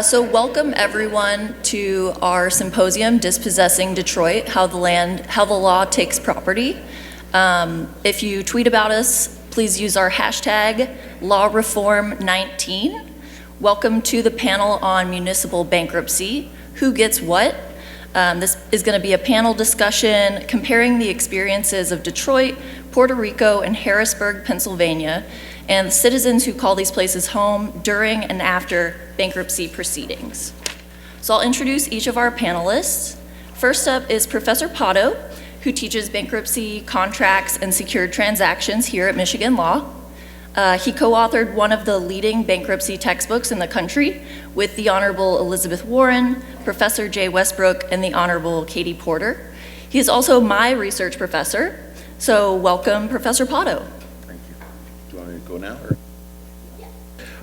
So welcome everyone to our symposium, Dispossessing Detroit, how the law takes property. If you tweet about us, please use our hashtag LawReform19. Welcome to the panel on municipal bankruptcy, who gets what? This is going to be a panel discussion comparing the experiences of Detroit, Puerto Rico, and Harrisburg, Pennsylvania, and the citizens who call these places home during and after bankruptcy proceedings. So I'll introduce each of our panelists. First up is Professor Pottow, who teaches bankruptcy, contracts, and secured transactions here at Michigan Law. He co-authored one of the leading bankruptcy textbooks in the country with the Honorable Elizabeth Warren, Professor Jay Westbrook, and the Honorable Katie Porter. He is also my research professor. So welcome, Professor Pottow. Thank you. Do you want me to go now? Or?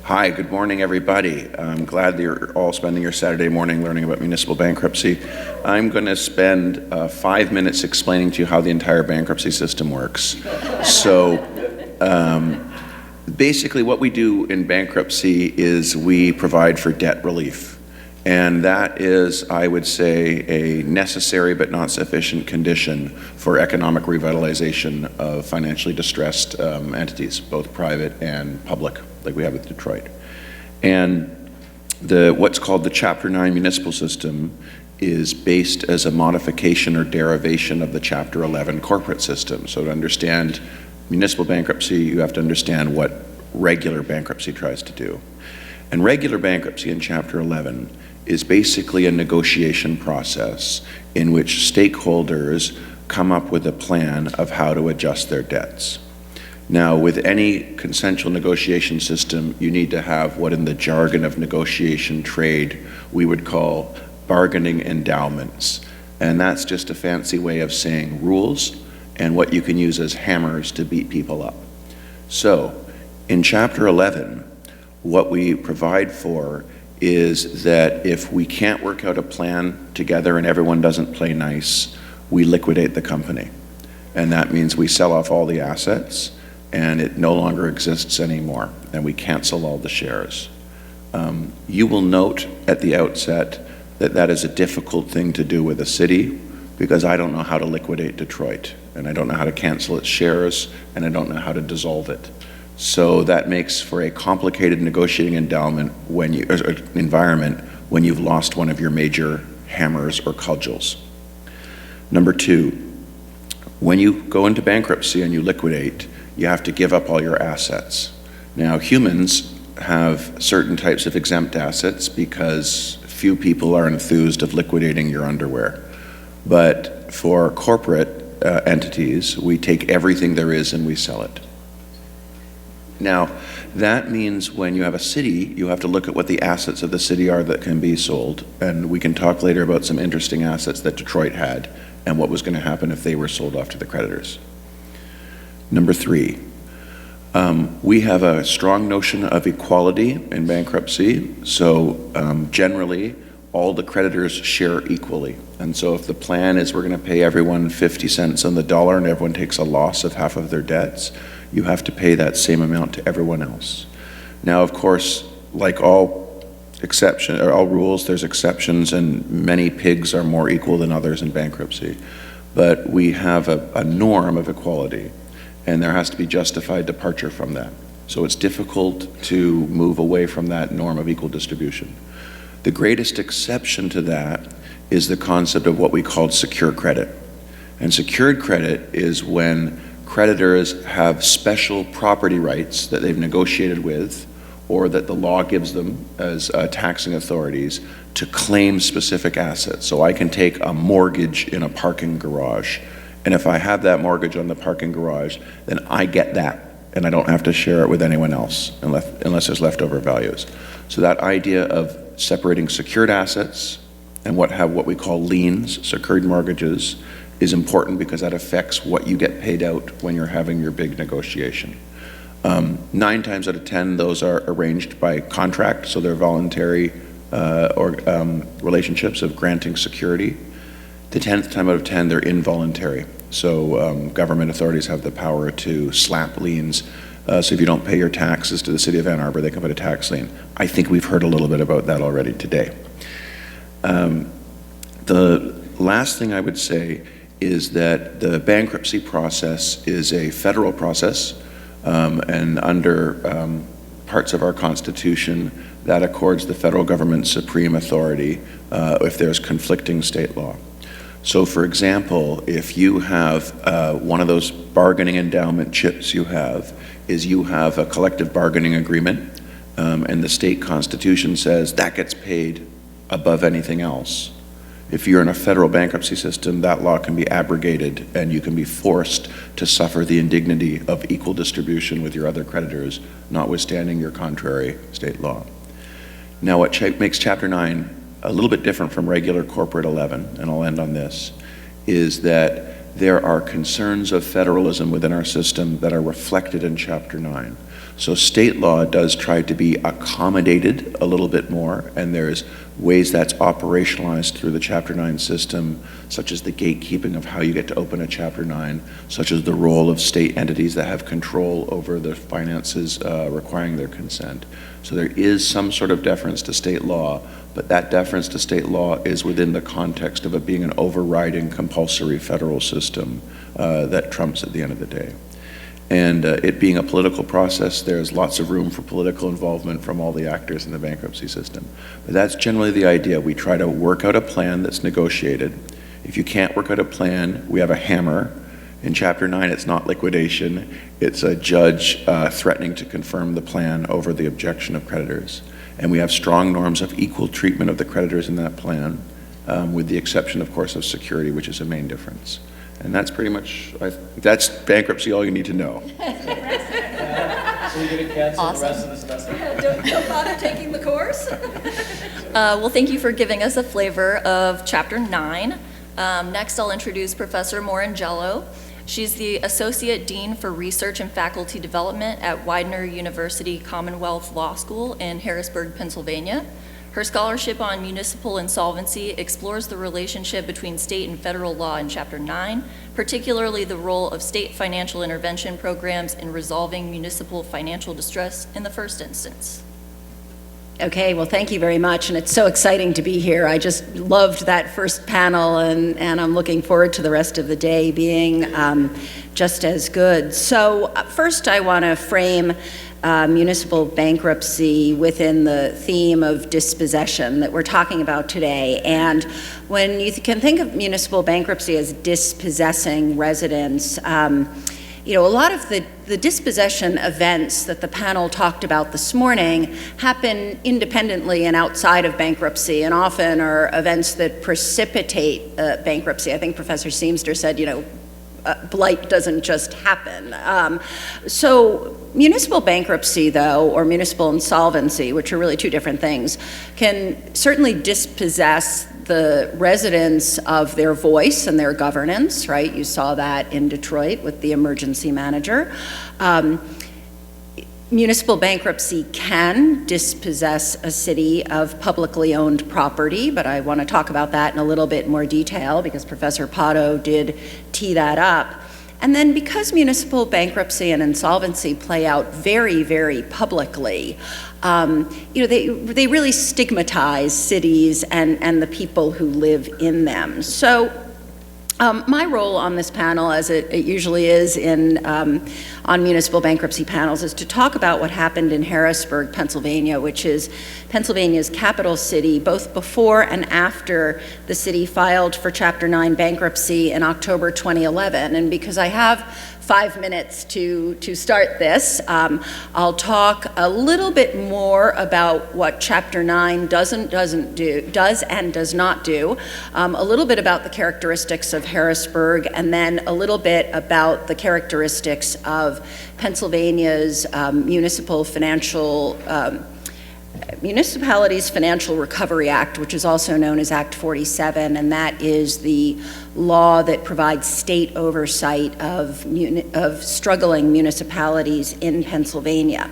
Hi, good morning, everybody. I'm glad that you're all spending your Saturday morning learning about municipal bankruptcy. I'm going to spend 5 minutes explaining to you how the entire bankruptcy system works. So basically what we do in bankruptcy is we provide for debt relief. And that is, I would say, a necessary but not sufficient condition for economic revitalization of financially distressed entities, both private and public, like we have with Detroit. And what's called the Chapter 9 municipal system is based as a modification or derivation of the Chapter 11 corporate system. So to understand municipal bankruptcy, you have to understand what regular bankruptcy tries to do. And regular bankruptcy in Chapter 11 is basically a negotiation process in which stakeholders come up with a plan of how to adjust their debts. Now, with any consensual negotiation system, you need to have what in the jargon of negotiation trade we would call bargaining endowments. And that's just a fancy way of saying rules and what you can use as hammers to beat people up. So, in Chapter 11, what we provide for is that if we can't work out a plan together and everyone doesn't play nice, we liquidate the company. And that means we sell off all the assets and it no longer exists anymore, and we cancel all the shares. You will note at the outset that that is a difficult thing to do with a city, because I don't know how to liquidate Detroit, and I don't know how to cancel its shares, and I don't know how to dissolve it. So that makes for a complicated negotiating environment when you've lost one of your major hammers or cudgels. Number two, when you go into bankruptcy and you liquidate, you have to give up all your assets. Now, humans have certain types of exempt assets because few people are enthused of liquidating your underwear. But for corporate entities, we take everything there is and we sell it. Now, that means when you have a city, you have to look at what the assets of the city are that can be sold. And we can talk later about some interesting assets that Detroit had and what was going to happen if they were sold off to the creditors. Number three, we have a strong notion of equality in bankruptcy. So generally, all the creditors share equally. And so if the plan is we're going to pay everyone 50 cents on the dollar and everyone takes a loss of half of their debts, you have to pay that same amount to everyone else. Now, of course, like all rules, there's exceptions, and many pigs are more equal than others in bankruptcy. But we have a norm of equality, and there has to be justified departure from that. So it's difficult to move away from that norm of equal distribution. The greatest exception to that is the concept of what we call secure credit. And secured credit is when creditors have special property rights that they've negotiated with, or that the law gives them as taxing authorities to claim specific assets. So I can take a mortgage in a parking garage, and if I have that mortgage on the parking garage, then I get that, and I don't have to share it with anyone else unless there's leftover values. So that idea of separating secured assets and what we call liens, secured mortgages, is important because that affects what you get paid out when you're having your big negotiation. 9 times out of 10, those are arranged by contract, so they're voluntary relationships of granting security. The 10th time out of 10, they're involuntary. So government authorities have the power to slap liens So if you don't pay your taxes to the city of Ann Arbor, they can put a tax lien. I think we've heard a little bit about that already today. The last thing I would say is that the bankruptcy process is a federal process, and under parts of our Constitution, that accords the federal government supreme authority if there's conflicting state law. So for example, if you have one of those bargaining endowment chips you have a collective bargaining agreement, and the state constitution says that gets paid above anything else. If you're in a federal bankruptcy system, that law can be abrogated and you can be forced to suffer the indignity of equal distribution with your other creditors, notwithstanding your contrary state law. Now, what makes Chapter 9 a little bit different from regular Corporate 11, and I'll end on this, is that there are concerns of federalism within our system that are reflected in Chapter 9. So state law does try to be accommodated a little bit more, and there's ways that's operationalized through the Chapter 9 system, such as the gatekeeping of how you get to open a Chapter 9, such as the role of state entities that have control over the finances requiring their consent. So there is some sort of deference to state law, but that deference to state law is within the context of it being an overriding compulsory federal system that trumps at the end of the day. And it being a political process, there's lots of room for political involvement from all the actors in the bankruptcy system. But that's generally the idea. We try to work out a plan that's negotiated. If you can't work out a plan, we have a hammer. In Chapter 9, it's not liquidation. It's a judge threatening to confirm the plan over the objection of creditors. And we have strong norms of equal treatment of the creditors in that plan, with the exception, of course, of security, which is a main difference. And that's pretty much, that's bankruptcy, all you need to know. So you're going to cancel the rest of the semester? Don't bother taking the course. Well, thank you for giving us a flavor of Chapter 9. Next, I'll introduce Professor Moringiello. She's the Associate Dean for Research and Faculty Development at Widener University Commonwealth Law School in Harrisburg, Pennsylvania. Her scholarship on municipal insolvency explores the relationship between state and federal law in Chapter 9, particularly the role of state financial intervention programs in resolving municipal financial distress in the first instance. Okay, well, thank you very much, and it's so exciting to be here. I just loved that first panel, and I'm looking forward to the rest of the day being just as good. So first I want to frame municipal bankruptcy within the theme of dispossession that we're talking about today. And when you can think of municipal bankruptcy as dispossessing residents, you know, a lot of the dispossession events that the panel talked about this morning happen independently and outside of bankruptcy, and often are events that precipitate bankruptcy. I think Professor Seamster said, you know, blight doesn't just happen. So municipal bankruptcy, though, or municipal insolvency, which are really two different things, can certainly dispossess the residents of their voice and their governance, right? You saw that in Detroit with the emergency manager. Municipal bankruptcy can dispossess a city of publicly owned property, but I want to talk about that in a little bit more detail because Professor Pottow did tee that up. And then because municipal bankruptcy and insolvency play out very, very publicly, you know, they really stigmatize cities and the people who live in them. So my role on this panel, as it usually is on municipal bankruptcy panels, is to talk about what happened in Harrisburg, Pennsylvania, which is Pennsylvania's capital city, both before and after the city filed for Chapter 9 bankruptcy in October 2011. And because I have 5 minutes to start this, I'll talk a little bit more about what Chapter 9 does and does not do, a little bit about the characteristics of Harrisburg, and then a little bit about the characteristics of Pennsylvania's Municipalities Financial Recovery Act, which is also known as Act 47, and that is the law that provides state oversight of struggling municipalities in Pennsylvania.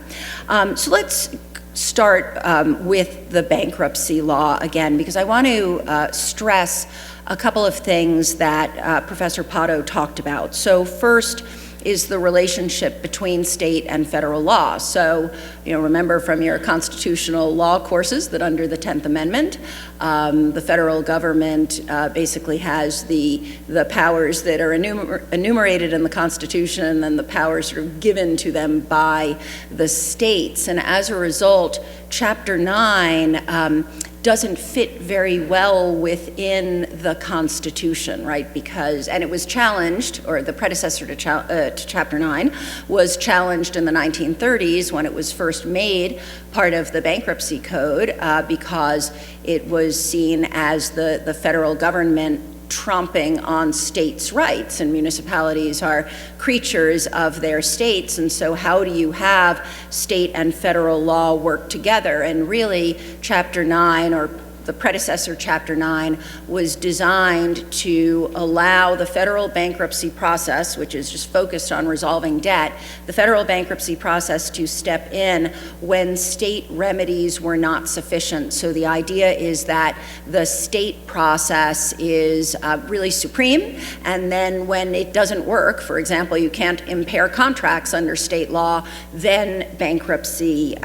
So let's start with the bankruptcy law again, because I want to stress a couple of things that Professor Pottow talked about. So first, is the relationship between state and federal law. So, remember from your constitutional law courses that under the 10th Amendment, the federal government basically has the powers that are enumerated in the Constitution, and then the powers sort of given to them by the states. And as a result, Chapter 9 doesn't fit very well within the Constitution, right? And it was challenged, or the predecessor to Chapter 9 was challenged in the 1930s when it was first made part of the Bankruptcy Code because it was seen as the federal government tromping on states' rights, and municipalities are creatures of their states, and so how do you have state and federal law work together? And really, Chapter 9, or the predecessor Chapter 9, was designed to allow the federal bankruptcy process, which is just focused on resolving debt, the federal bankruptcy process to step in when state remedies were not sufficient. So the idea is that the state process is really supreme, and then when it doesn't work, for example, you can't impair contracts under state law, then bankruptcy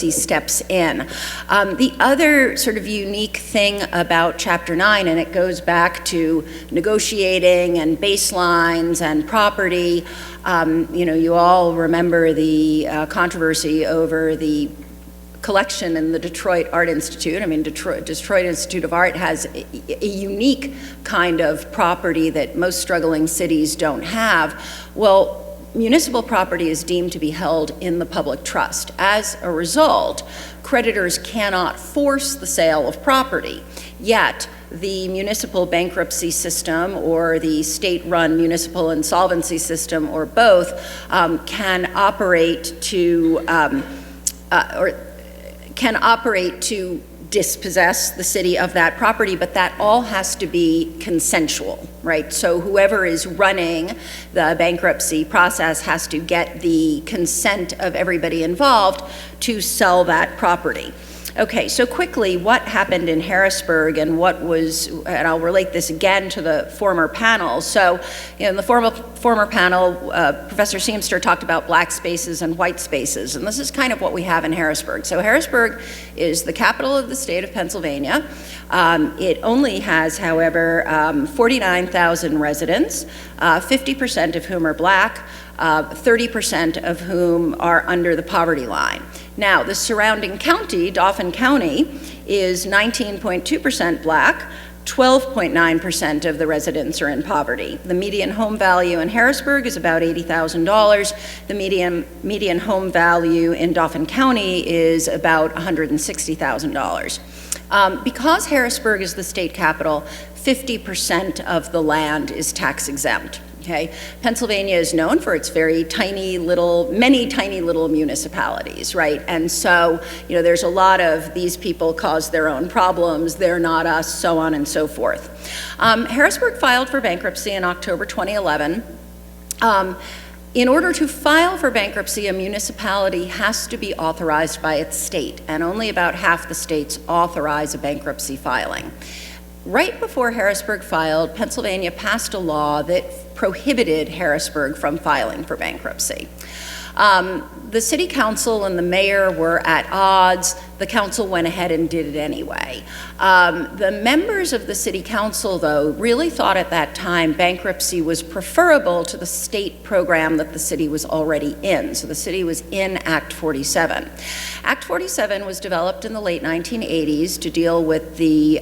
steps in. The other sort of unique thing about Chapter 9, and it goes back to negotiating and baselines and property, you all remember the controversy over the collection in the Detroit Art Institute. I mean, Detroit Institute of Art has a unique kind of property that most struggling cities don't have. Well, municipal property is deemed to be held in the public trust. As a result, creditors cannot force the sale of property, yet the municipal bankruptcy system or the state-run municipal insolvency system, or both, can operate to dispossess the city of that property, but that all has to be consensual, right? So whoever is running the bankruptcy process has to get the consent of everybody involved to sell that property. Okay, so quickly, what happened in Harrisburg and and I'll relate this again to the former panel. So, in the former panel, Professor Seamster talked about black spaces and white spaces, and this is kind of what we have in Harrisburg. So Harrisburg is the capital of the state of Pennsylvania. It only has, however, 49,000 residents, 50% of whom are black, 30% of whom are under the poverty line. Now, the surrounding county, Dawson County, is 19.2% black, 12.9% of the residents are in poverty. The median home value in Harrisburg is about $80,000. The median home value in Dawson County is about $160,000. Because Harrisburg is the state capital, 50% of the land is tax exempt. Okay. Pennsylvania is known for its many tiny little municipalities, right? And so, there's a lot of these people cause their own problems, they're not us, so on and so forth. Harrisburg filed for bankruptcy in October 2011. In order to file for bankruptcy, a municipality has to be authorized by its state, and only about half the states authorize a bankruptcy filing. Right before Harrisburg filed, Pennsylvania passed a law that prohibited Harrisburg from filing for bankruptcy. The city council and the mayor were at odds. The council went ahead and did it anyway. The members of the city council, though, really thought at that time bankruptcy was preferable to the state program that the city was already in. So the city was in Act 47. Act 47 was developed in the late 1980s to deal with the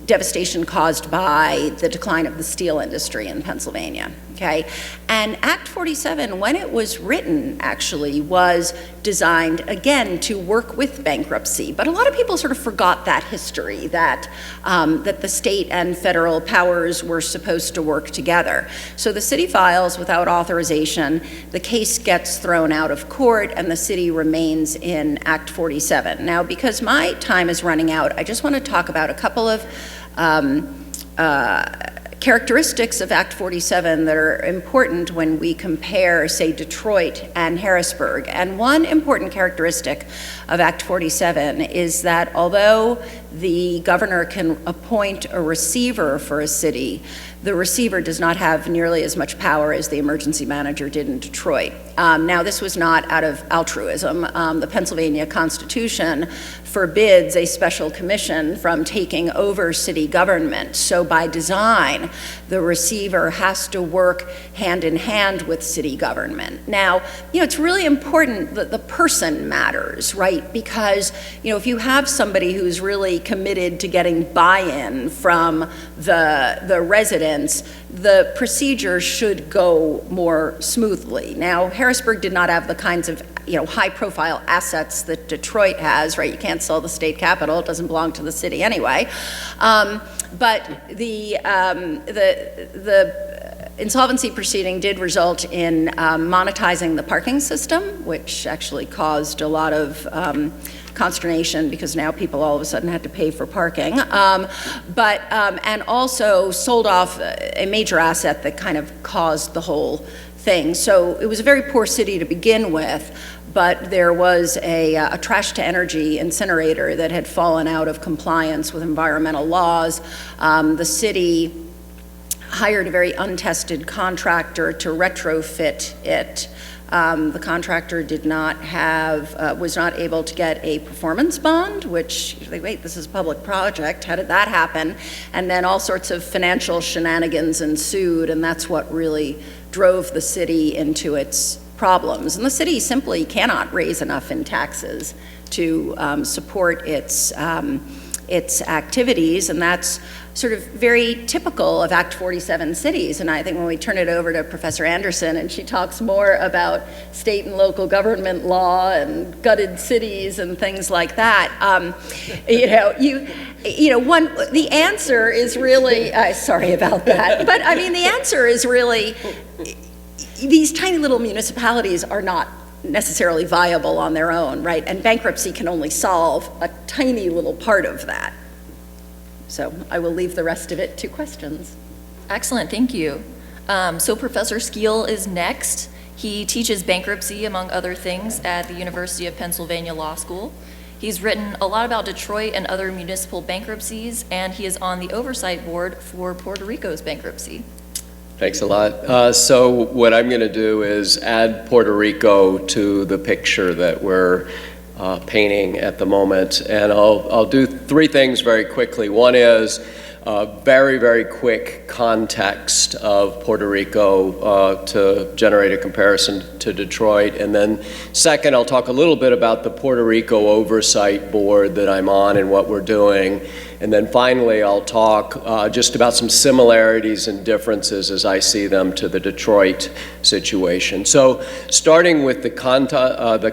devastation caused by the decline of the steel industry in Pennsylvania, okay? And Act 47, when it was written, actually, was designed, again, to work with bankruptcy. But a lot of people sort of forgot that history, that the state and federal powers were supposed to work together. So the city files without authorization, the case gets thrown out of court, and the city remains in Act 47. Now, because my time is running out, I just want to talk about a couple of characteristics of Act 47 that are important when we compare, say, Detroit and Harrisburg. And one important characteristic of Act 47 is that although the governor can appoint a receiver for a city, the receiver does not have nearly as much power as the emergency manager did in Detroit. Now, this was not out of altruism. The Pennsylvania Constitution forbids a special commission from taking over city government. So by design, the receiver has to work hand in hand with city government. Now, it's really important that the person matters, right? Because, if you have somebody who's really committed to getting buy-in from the residents, the procedure should go more smoothly. Now, Harrisburg did not have the kinds of high-profile assets that Detroit has, right? You can't sell the state capitol; it doesn't belong to the city anyway. But the insolvency proceeding did result in monetizing the parking system, which actually caused a lot of consternation because now people all of a sudden had to pay for parking, and also sold off a major asset that kind of caused the whole thing. So it was a very poor city to begin with, but there was a trash-to-energy incinerator that had fallen out of compliance with environmental laws. The city hired a very untested contractor to retrofit it. The contractor was not able to get a performance bond, which, wait, this is a public project, how did that happen? And then all sorts of financial shenanigans ensued, and that's what really drove the city into its problems. And the city simply cannot raise enough in taxes to support its activities, and that's sort of very typical of Act 47 cities. And I think when we turn it over to Professor Anderson and she talks more about state and local government law and gutted cities and things like that, the answer is really, sorry about that, but I mean, the answer is really, these tiny little municipalities are not necessarily viable on their own, right? And bankruptcy can only solve a tiny little part of that. So I will leave the rest of it to questions. Excellent, thank you. So Professor Skeel is next. He teaches bankruptcy, among other things, at the University of Pennsylvania Law School. He's written a lot about Detroit and other municipal bankruptcies, and he is on the oversight board for Puerto Rico's bankruptcy. Thanks a lot. So what I'm going to do is add Puerto Rico to the picture that we're painting at the moment, and I'll do three things very quickly. One is a very, very quick context of Puerto Rico to generate a comparison to Detroit, and then second, I'll talk a little bit about the Puerto Rico Oversight Board that I'm on and what we're doing. And then finally, I'll talk just about some similarities and differences as I see them to the Detroit situation. So starting with the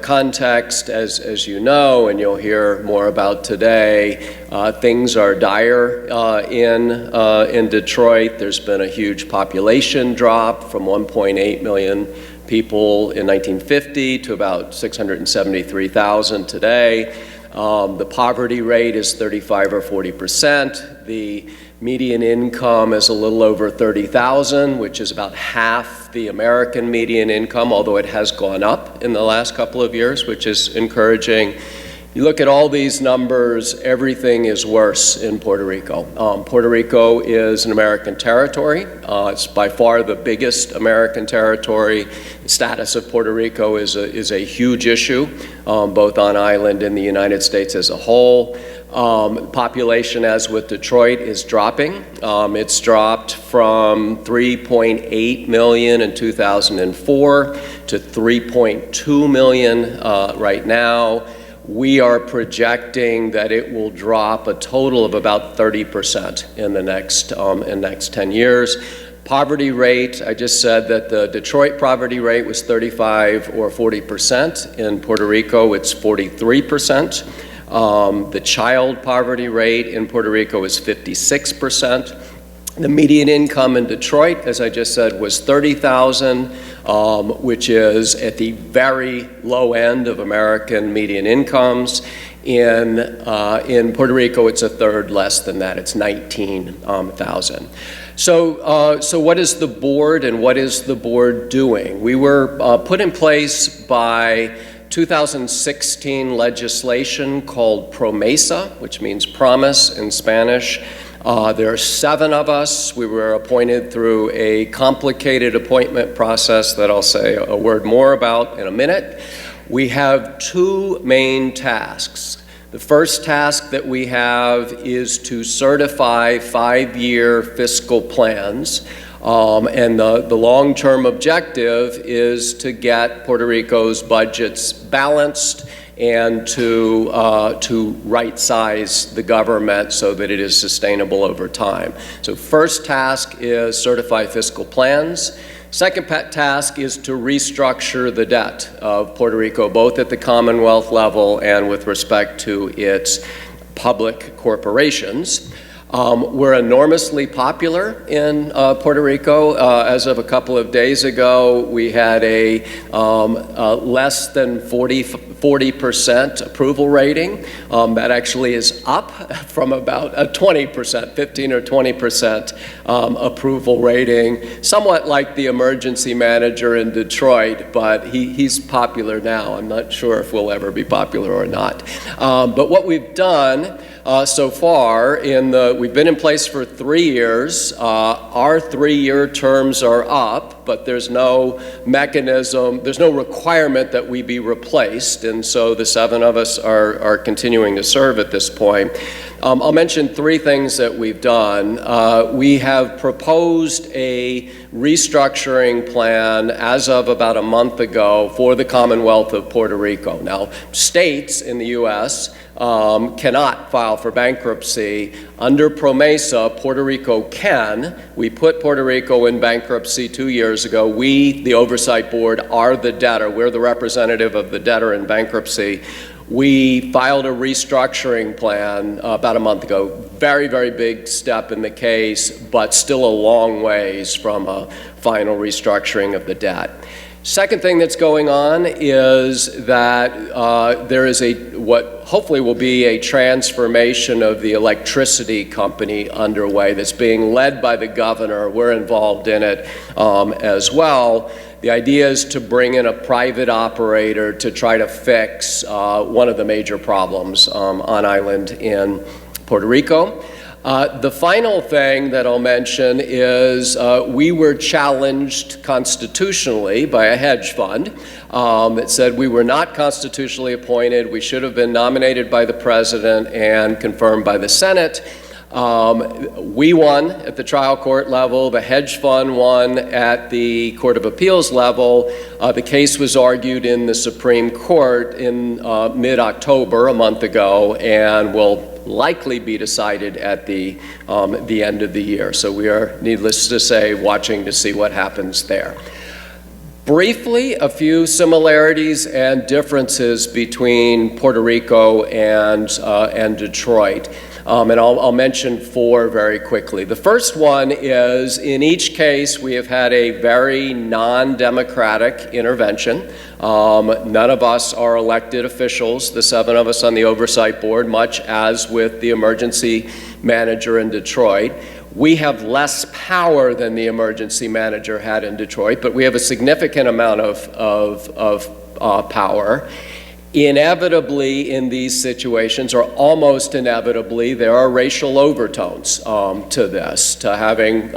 context, as you know, and you'll hear more about today, things are dire in Detroit. There's been a huge population drop from 1.8 million people in 1950 to about 673,000 today. The poverty rate is 35 or 40%. The median income is a little over $30,000, which is about half the American median income, although it has gone up in the last couple of years, which is encouraging. You look at all these numbers, everything is worse in Puerto Rico. Puerto Rico is an American territory. It's by far the biggest American territory. The status of Puerto Rico is a huge issue, both on island and the United States as a whole. Population, as with Detroit, is dropping. It's dropped from 3.8 million in 2004 to 3.2 million right now. We are projecting that it will drop a total of about 30% in the next 10 years. Poverty rate, I just said that the Detroit poverty rate was 35 or 40%. In Puerto Rico, it's 43%. The child poverty rate in Puerto Rico is 56%. The median income in Detroit, as I just said, was $30,000, which is at the very low end of American median incomes. In Puerto Rico, it's a third less than that. It's $19,000. So what is the board and what is the board doing? We were put in place by 2016 legislation called PROMESA, which means promise in Spanish. There are 7 of us. We were appointed through a complicated appointment process that I'll say a word more about in a minute. We have 2 main tasks. The first task that we have is to certify 5-year fiscal plans. And the long-term objective is to get Puerto Rico's budgets balanced and to right-size the government so that it is sustainable over time. So first task is certify fiscal plans. Second task is to restructure the debt of Puerto Rico, both at the Commonwealth level and with respect to its public corporations. We're enormously popular in Puerto Rico. As of a couple of days ago, we had a less than 40% approval rating. That actually is up from about a 20%, 15 or 20% approval rating, somewhat like the emergency manager in Detroit, but he's popular now. I'm not sure if we'll ever be popular or not. But what we've done so far, we've been in place for 3 years. Our 3-year terms are up, but there's no mechanism, there's no requirement that we be replaced, and so the 7 of us are continuing to serve at this point. I'll mention 3 things that we've done. We have proposed a restructuring plan as of about a month ago for the Commonwealth of Puerto Rico. Now, states in the U.S. Cannot file for bankruptcy. Under PROMESA, Puerto Rico can. We put Puerto Rico in bankruptcy 2 years ago. We, the Oversight Board, are the debtor. We're the representative of the debtor in bankruptcy. We filed a restructuring plan about a month ago. Very, very big step in the case, but still a long ways from a final restructuring of the debt. Second thing that's going on is that there is what hopefully will be a transformation of the electricity company underway that's being led by the governor. We're involved in it as well. The idea is to bring in a private operator to try to fix one of the major problems on island in Puerto Rico. The final thing that I'll mention is we were challenged constitutionally by a hedge fund that said we were not constitutionally appointed. We should have been nominated by the president and confirmed by the Senate. We won at the trial court level. The hedge fund won at the Court of Appeals level. The case was argued in the Supreme Court in mid-October, a month ago, and will likely be decided at the end of the year. So we are, needless to say, watching to see what happens there. Briefly, a few similarities and differences between Puerto Rico and Detroit. And I'll mention 4 very quickly. The first one is, in each case, we have had a very non-democratic intervention. None of us are elected officials, the 7 of us on the Oversight Board, much as with the emergency manager in Detroit. We have less power than the emergency manager had in Detroit, but we have a significant amount of power. Inevitably, in these situations, or almost inevitably, there are racial overtones to this, to having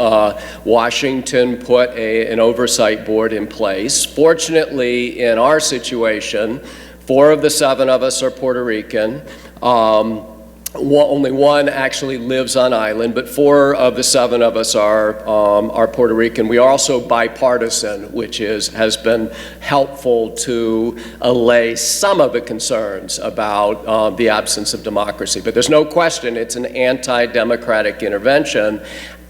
Washington put an oversight board in place. Fortunately, in our situation, 4 of the 7 of us are Puerto Rican. Only 1 actually lives on island, but 4 of the 7 of us are Puerto Rican. We are also bipartisan, which has been helpful to allay some of the concerns about the absence of democracy. But there's no question it's an anti-democratic intervention.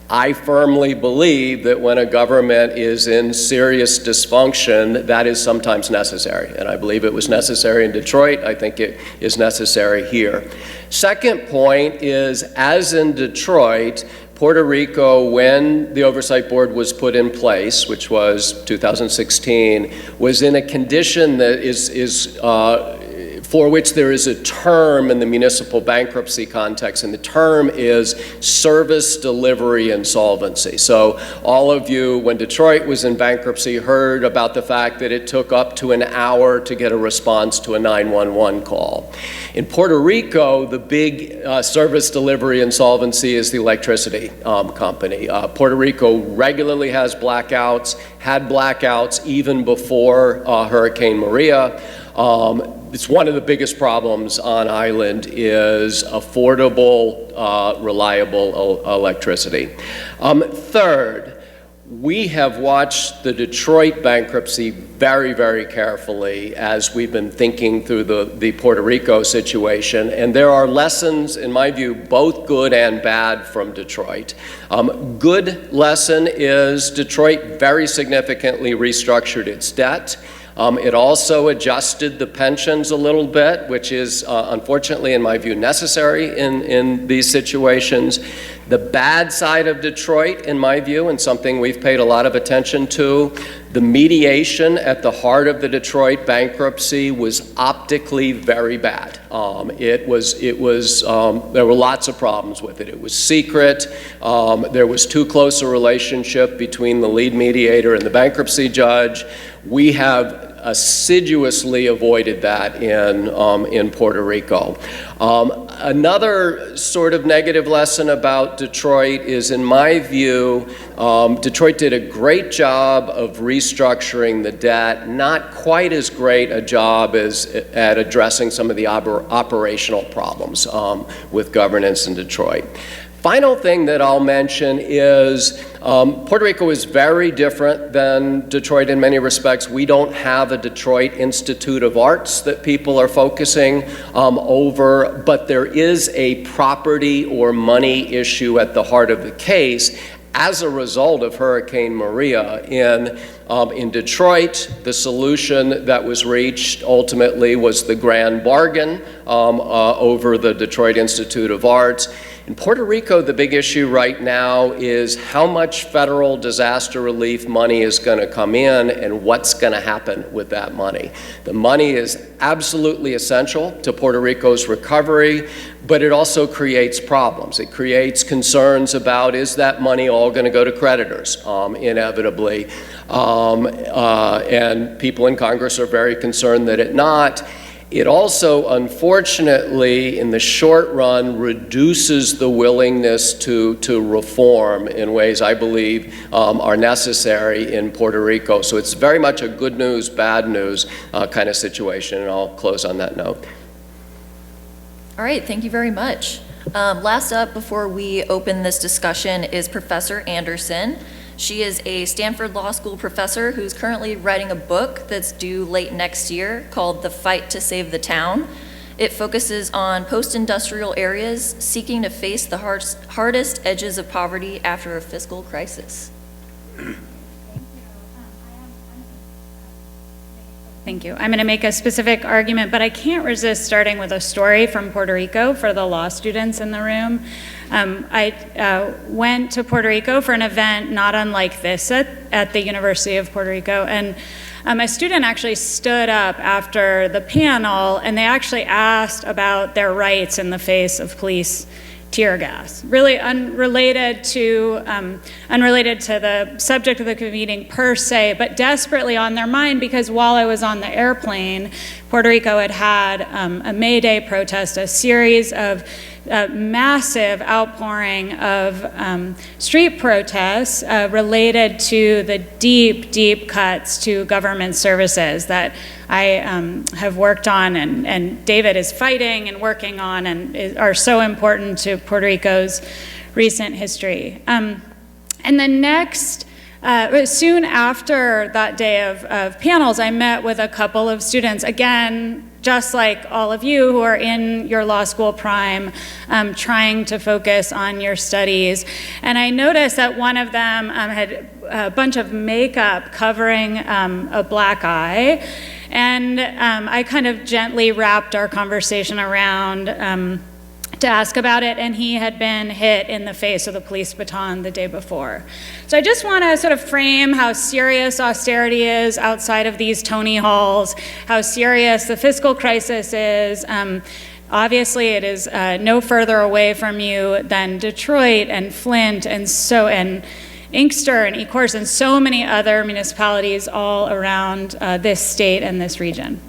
I firmly believe that when a government is in serious dysfunction, that is sometimes necessary. And I believe it was necessary in Detroit. I think it is necessary here. Second point is, as in Detroit, Puerto Rico, when the Oversight Board was put in place, which was 2016, was in a condition that is for which there is a term in the municipal bankruptcy context, and the term is service delivery insolvency. So all of you, when Detroit was in bankruptcy, heard about the fact that it took up to an hour to get a response to a 911 call. In Puerto Rico, the big service delivery insolvency is the electricity company. Puerto Rico regularly has blackouts, had blackouts even before Hurricane Maria. It's one of the biggest problems on island is affordable, reliable electricity. Third, we have watched the Detroit bankruptcy very, very carefully as we've been thinking through the Puerto Rico situation, and there are lessons, in my view, both good and bad from Detroit. Good lesson is Detroit very significantly restructured its debt. It also adjusted the pensions a little bit, which is unfortunately, in my view, necessary in these situations. The bad side of Detroit, in my view, and something we've paid a lot of attention to, the mediation at the heart of the Detroit bankruptcy was optically very bad. There were lots of problems with it. It was secret. There was too close a relationship between the lead mediator and the bankruptcy judge. We have assiduously avoided that in Puerto Rico. Another sort of negative lesson about Detroit is, in my view, Detroit did a great job of restructuring the debt, not quite as great a job at addressing some of the operational problems with governance in Detroit. Final thing that I'll mention is Puerto Rico is very different than Detroit in many respects. We don't have a Detroit Institute of Arts that people are focusing over, but there is a property or money issue at the heart of the case as a result of Hurricane Maria. In Detroit, the solution that was reached ultimately was the grand bargain over the Detroit Institute of Arts. In Puerto Rico, the big issue right now is how much federal disaster relief money is going to come in and what's going to happen with that money. The money is absolutely essential to Puerto Rico's recovery, but it also creates problems. It creates concerns about, is that money all going to go to creditors, inevitably? And people in Congress are very concerned that it not. It also, unfortunately, in the short run, reduces the willingness to reform in ways I believe are necessary in Puerto Rico. So it's very much a good news, bad news kind of situation, and I'll close on that note. All right, thank you very much. Last up before we open this discussion is Professor Anderson. She is a Stanford Law School professor who's currently writing a book that's due late next year called The Fight to Save the Town. It focuses on post-industrial areas seeking to face the hardest edges of poverty after a fiscal crisis. Thank you. I'm going to make a specific argument, but I can't resist starting with a story from Puerto Rico for the law students in the room. I went to Puerto Rico for an event not unlike this at the University of Puerto Rico, and a student actually stood up after the panel, and they actually asked about their rights in the face of police tear gas, really unrelated to the subject of the meeting per se, but desperately on their mind, because while I was on the airplane, Puerto Rico had a May Day protest, a series of massive outpouring of street protests related to the deep, deep cuts to government services that I have worked on and David is fighting and working on and are so important to Puerto Rico's recent history. And the next, soon after that day of panels, I met with a couple of students, again, just like all of you who are in your law school prime, trying to focus on your studies. And I noticed that one of them had a bunch of makeup covering a black eye. And I kind of gently wrapped our conversation around to ask about it, and he had been hit in the face with a police baton the day before. So I just want to sort of frame how serious austerity is outside of these Tony halls, how serious the fiscal crisis is. Obviously, it is no further away from you than Detroit and Flint and Inkster and Ecorse and so many other municipalities all around this state and this region.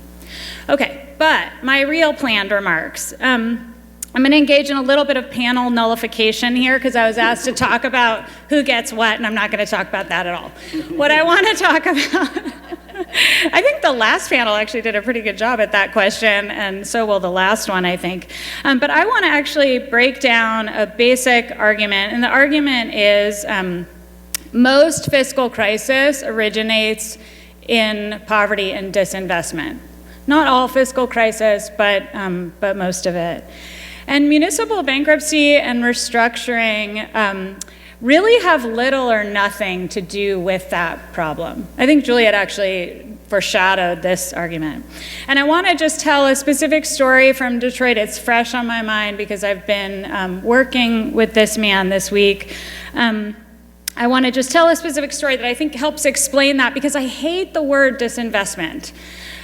Okay, but my real planned remarks. I'm going to engage in a little bit of panel nullification here because I was asked to talk about who gets what, and I'm not going to talk about that at all. What I want to talk about, I think the last panel actually did a pretty good job at that question, and so will the last one, I think. But I want to actually break down a basic argument, and the argument is most fiscal crisis originates in poverty and disinvestment. Not all fiscal crisis, but most of it. And municipal bankruptcy and restructuring really have little or nothing to do with that problem. I think Juliet actually foreshadowed this argument. And I want to just tell a specific story from Detroit. It's fresh on my mind because I've been working with this man this week. I want to just tell a specific story that I think helps explain that because I hate the word disinvestment.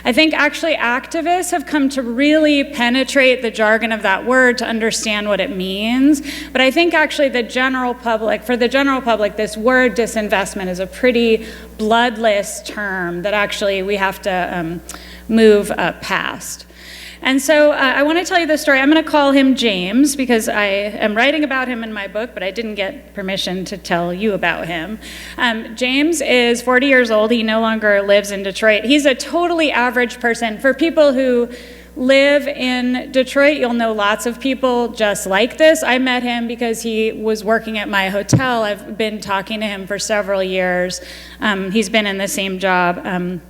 I think actually activists have come to really penetrate the jargon of that word to understand what it means. But I think actually for the general public, this word disinvestment is a pretty bloodless term that actually we have to move past. And so I want to tell you this story. I'm going to call him James because I am writing about him in my book, but I didn't get permission to tell you about him. James is 40 years old. He no longer lives in Detroit. He's a totally average person. For people who live in Detroit, you'll know lots of people just like this. I met him because he was working at my hotel. I've been talking to him for several years. He's been in the same job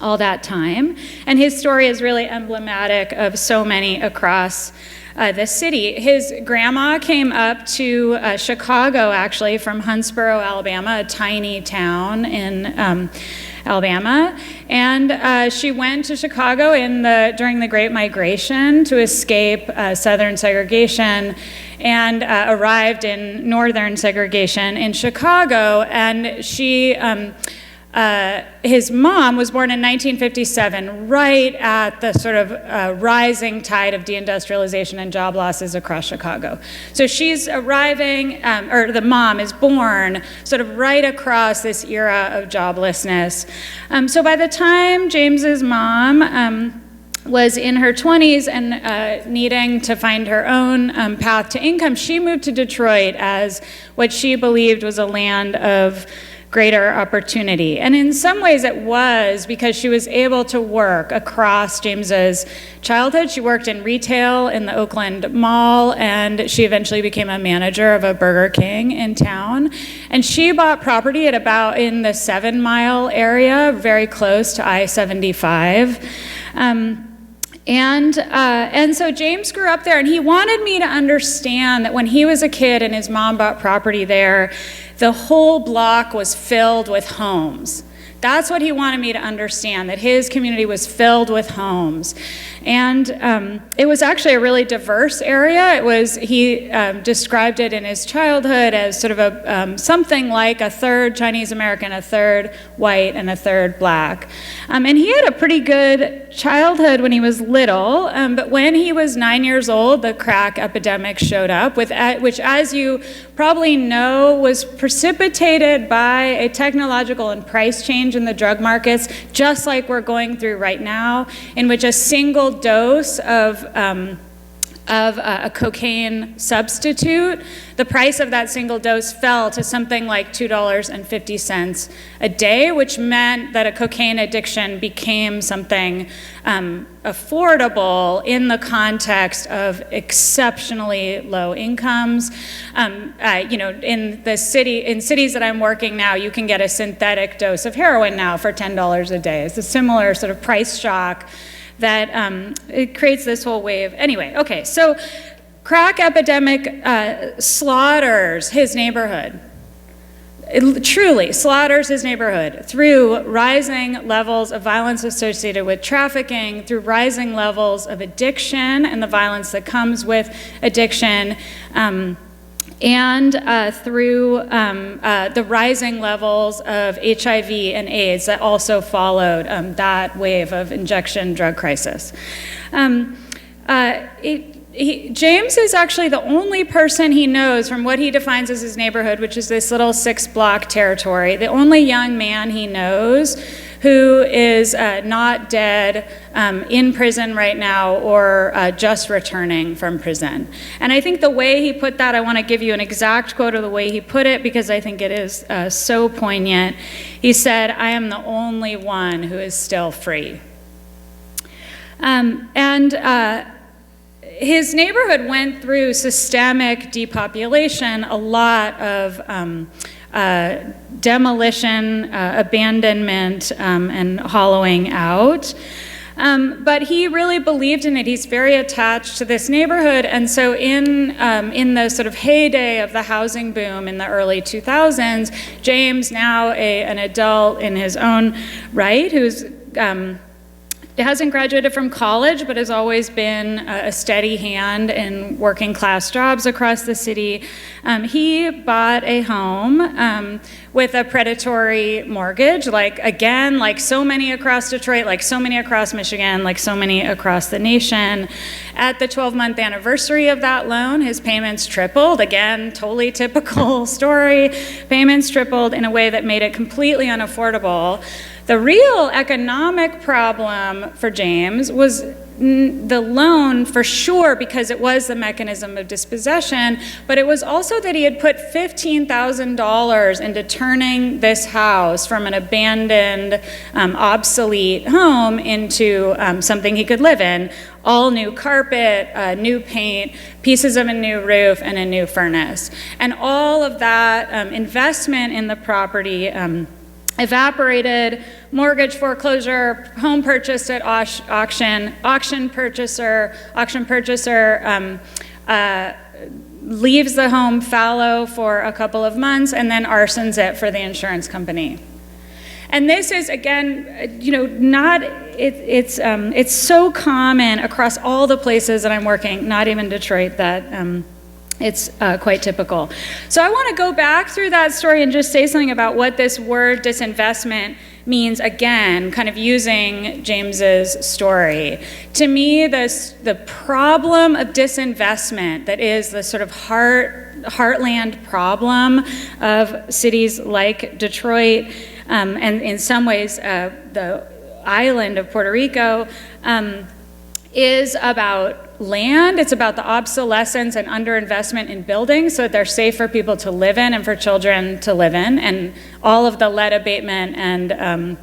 all that time. And his story is really emblematic of so many across the city. His grandma came up to Chicago, actually, from Huntsboro, Alabama, a tiny town in Alabama. And she went to Chicago during the Great Migration to escape Southern segregation and arrived in Northern segregation in Chicago. And she his mom was born in 1957, right at the sort of rising tide of deindustrialization and job losses across Chicago. So she's arriving, or the mom is born sort of right across this era of joblessness. So by the time James's mom was in her 20s and needing to find her own path to income, she moved to Detroit as what she believed was a land of greater opportunity. And in some ways it was because she was able to work across James's childhood. She worked in retail in the Oakland Mall, and she eventually became a manager of a Burger King in town. And she bought property at about in the 7 Mile area, very close to I-75. And so James grew up there, and he wanted me to understand that when he was a kid and his mom bought property there, the whole block was filled with homes. That's what he wanted me to understand, that his community was filled with homes. And it was actually a really diverse area. He described it in his childhood as sort of something like a third Chinese American, a third white, and a third black. And he had a pretty good childhood when he was little, but when he was 9 years old, the crack epidemic showed up, which, as you probably know, was precipitated by a technological and price change in the drug markets, just like we're going through right now, in which a single dose of a cocaine substitute, the price of that single dose fell to something like $2.50 a day, which meant that a cocaine addiction became something affordable in the context of exceptionally low incomes. In cities that I'm working now, you can get a synthetic dose of heroin now for $10 a day. It's a similar sort of price shock that it creates this whole wave. Anyway, okay, so crack epidemic slaughters his neighborhood. it truly slaughters his neighborhood through rising levels of violence associated with trafficking, through rising levels of addiction and the violence that comes with addiction, and through the rising levels of HIV and AIDS that also followed that wave of injection drug crisis. James is actually the only person he knows from what he defines as his neighborhood, which is this little 6-block territory, the only young man he knows who is not dead, in prison right now, or just returning from prison. And I think the way he put that, I want to give you an exact quote of the way he put it, because I think it is so poignant. He said, "I am the only one who is still free." His neighborhood went through systemic depopulation, a lot of demolition, abandonment, and hollowing out. But he really believed in it. He's very attached to this neighborhood. And so in the sort of heyday of the housing boom in the early 2000s, James, now an adult in his own right, who's hasn't graduated from college, but has always been a steady hand in working class jobs across the city. He bought a home with a predatory mortgage, like so many across Detroit, like so many across Michigan, like so many across the nation. At the 12-month anniversary of that loan, his payments tripled. Again, totally typical story. Payments tripled in a way that made it completely unaffordable. The real economic problem for James was the loan, for sure, because it was the mechanism of dispossession, but it was also that he had put $15,000 into turning this house from an abandoned, obsolete home into something he could live in. All new carpet, new paint, pieces of a new roof, and a new furnace. And all of that investment in the property evaporated. Mortgage foreclosure, home purchased at auction purchaser leaves the home fallow for a couple of months and then arsons it for the insurance company. And this is, again, it's so common across all the places that I'm working, not even Detroit, that it's quite typical. So I want to go back through that story and just say something about what this word disinvestment means, again, kind of using James's story. To me, the problem of disinvestment that is the sort of heartland problem of cities like Detroit, and in some ways the island of Puerto Rico, is about land. It's about the obsolescence and underinvestment in buildings so that they're safe for people to live in and for children to live in, and all of the lead abatement and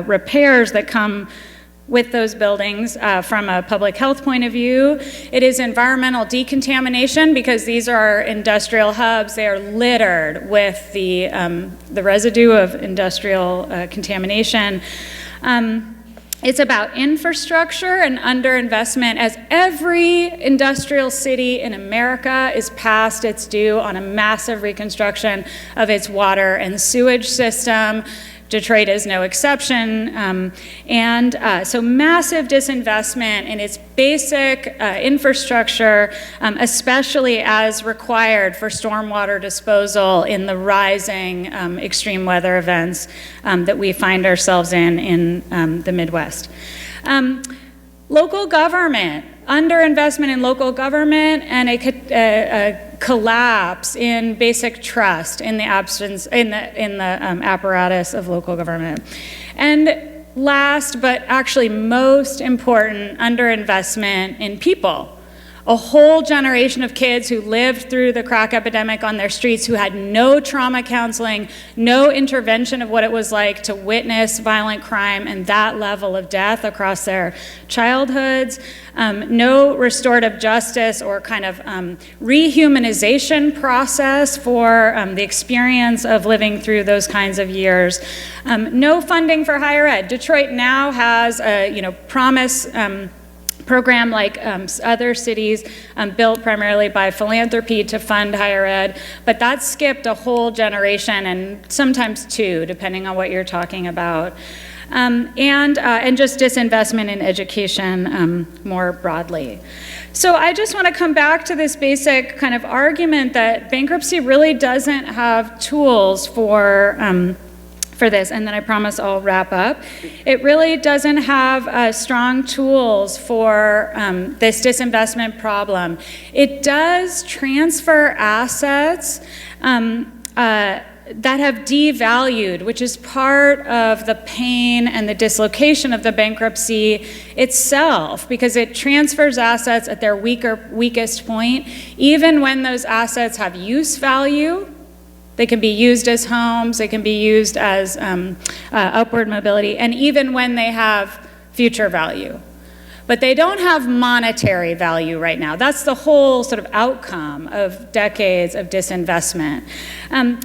repairs that come with those buildings from a public health point of view. It is environmental decontamination, because these are industrial hubs. They are littered with the residue of industrial contamination. It's about infrastructure and underinvestment, as every industrial city in America is past its due on a massive reconstruction of its water and sewage system. Detroit is no exception. So massive disinvestment in its basic infrastructure, especially as required for stormwater disposal in the rising extreme weather events that we find ourselves in the Midwest. Local government, underinvestment in local government, and a collapse in basic trust in the absence in the apparatus of local government. And last, but actually most important, underinvestment in people. A whole generation of kids who lived through the crack epidemic on their streets, who had no trauma counseling, no intervention of what it was like to witness violent crime and that level of death across their childhoods, no restorative justice or kind of rehumanization process for the experience of living through those kinds of years, program like other cities built primarily by philanthropy to fund higher ed, but that skipped a whole generation and sometimes two, depending on what you're talking about. And just disinvestment in education more broadly. So I just want to come back to this basic kind of argument that bankruptcy really doesn't have tools for this, and then I promise I'll wrap up. It really doesn't have strong tools for this disinvestment problem. It does transfer assets that have devalued, which is part of the pain and the dislocation of the bankruptcy itself, because it transfers assets at their weakest point, even when those assets have use value. They can be used as homes, they can be used as upward mobility, and even when they have future value. But they don't have monetary value right now. That's the whole sort of outcome of decades of disinvestment. And